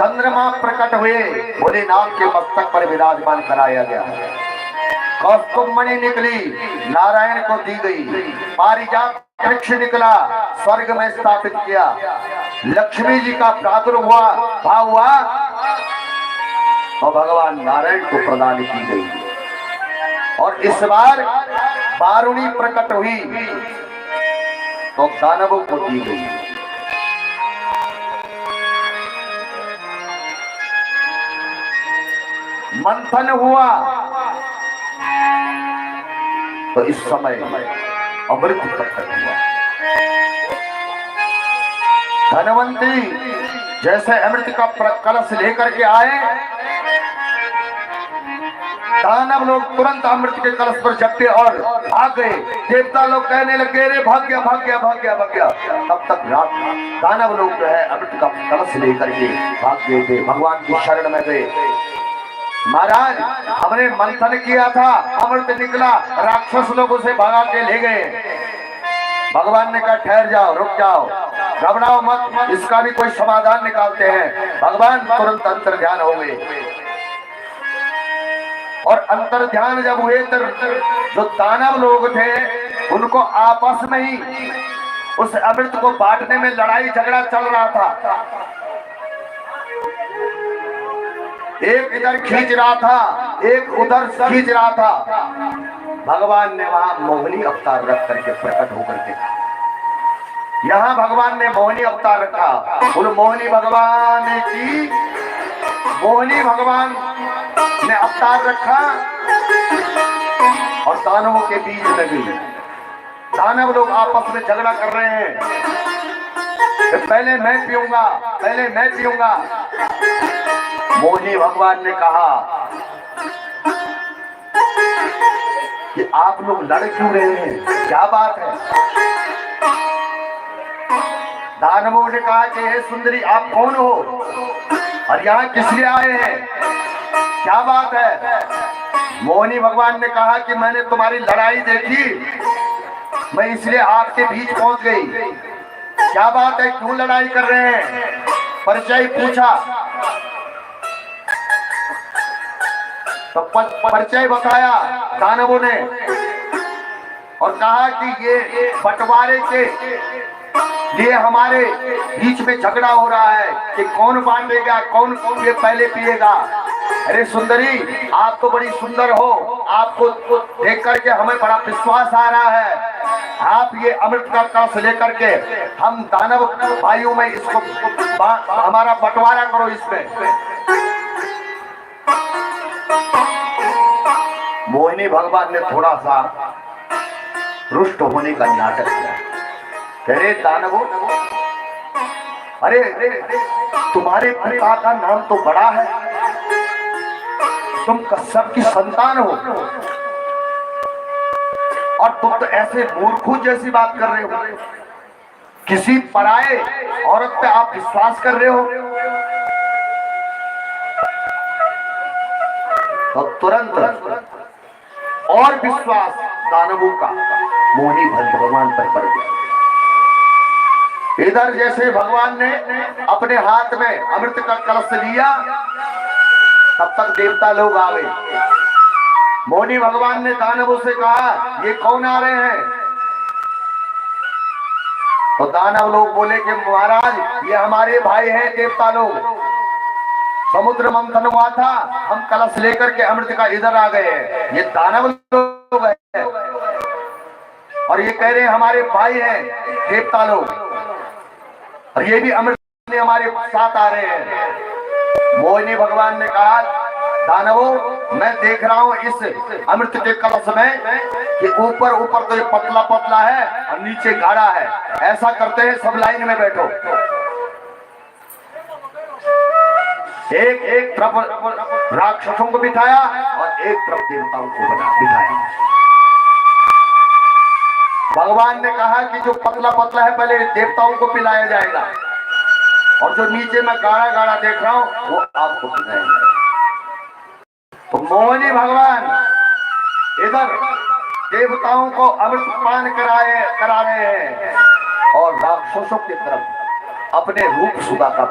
चंद्रमा प्रकट हुए, भोलेनाथ के मस्तक पर विराजमान कराया गया। कौस्तुभ मणि निकली, नारायण को दी गई। पारिजात वृक्ष निकला, स्वर्ग में स्थापित किया। लक्ष्मी जी का प्रादुर्भाव हुआ और भगवान नारायण को प्रदान की गई। और इस बार वारुणी प्रकट हुई तो दानवों को दी गई। मंथन हुआ तो इस समय अमृत प्रकट हुआ। धनवंती जैसे अमृत का कलश लेकर के आए, दानव लोग तुरंत अमृत के कलश पर झपटे और भाग गए। देवता लोग कहने लगे, रे भाग गया भाग गया भाग गया भाग गया। तब तक दानव लोग जो है अमृत का कलश लेकर के भाग गए थे, भगवान की शरण में गए। महाराज, हमने मंथन किया था, अमृत निकला, राक्षस लोग उसे भगा के ले गए। भगवान ने कहा, ठहर जाओ, रुक जाओ, घबराओ मत, इसका भी कोई समाधान निकालते हैं। भगवान तुरंत अंतर ध्यान हो गए। और अंतर ध्यान जब हुए तो जो दानव लोग थे उनको आपस में ही उस अमृत को बांटने में लड़ाई झगड़ा चल रहा था। एक इधर खींच रहा था, एक उधर खींच रहा था। भगवान ने वहां मोहिनी अवतार रख करके प्रकट होकर के कहा, यहाँ भगवान ने मोहिनी अवतार रखा। बोलो मोहिनी भगवान की। मोहिनी भगवान ने अवतार रखा और दानवों के बीच में गई। दानव लोग आपस में झगड़ा कर रहे हैं, पहले मैं पीऊंगा, पहले मैं पीऊंगा। मोहिनी भगवान ने कहा कि आप लोग लड़ क्यों रहे हैं, क्या बात है? दानवों ने कहा कि हे सुंदरी, आप कौन हो और यहाँ किस लिए आए हैं, क्या बात है? मोहिनी भगवान ने कहा कि मैंने तुम्हारी लड़ाई देखी, मैं इसलिए आपके बीच पहुंच गई। क्या बात है, क्यों लड़ाई कर रहे हैं? परिचय पूछा तो परिचय बताया दानवों ने और कहा कि ये बंटवारे के लिए हमारे बीच में झगड़ा हो रहा है कि कौन बांटेगा, कौन ये पहले पिएगा। अरे सुंदरी, आप तो बड़ी सुंदर हो, आपको देख करके हमें बड़ा विश्वास आ रहा है। आप ये अमृत का कलश लेकर के हम दानव भाइयों में इसको हमारा बंटवारा करो इसमें। मोहिनी भगवान ने थोड़ा सा रुष्ट होने का नाटक किया। कह रहे दानवों, अरे तुम्हारे पिता का नाम तो बड़ा है, तुम कश्यप की संतान हो और तुम तो ऐसे मूर्खों जैसी बात कर रहे हो, किसी पराये औरत पे आप विश्वास कर रहे हो। तो तुरंत और विश्वास दानवों का मोहिनी भगवान पर पड़ गया। इधर जैसे भगवान ने अपने हाथ में अमृत का कलश लिया, तब तक देवता लोग आ गए। मोहिनी भगवान ने दानवों से कहा, ये कौन आ रहे हैं? तो दानव लोग बोले कि महाराज, ये हमारे भाई हैं देवता लोग। समुद्र मंथन हुआ था, हम कलश लेकर के अमृत का इधर आ गए हैं। ये दानव लोग हैं और ये कह रहे हैं हमारे भाई हैं देवता लोग, और ये भी अमृत में हमारे साथ आ रहे हैं। मोहिनी भगवान ने कहा, दानवों, मैं देख रहा हूं इस अमृत के कलश में कि ऊपर ऊपर तो ये पतला पतला है और नीचे गाढ़ा है। ऐसा करते हैं, सब लाइन में बैठो। एक एक तरफ राक्षसों को बिठाया और एक तरफ देवताओं को बिठाया। भगवान ने कहा कि जो पतला पतला है पहले देवताओं को पिलाया जाएगा और जो नीचे मैं गाढ़ा गाढ़ा देख रहा हूं वो आपको पिलाएंगे। तो मोहिनी भगवान इधर देवताओं को अमृत पान करा रहे हैं और राक्षसों की तरफ अपने रूप सुधा का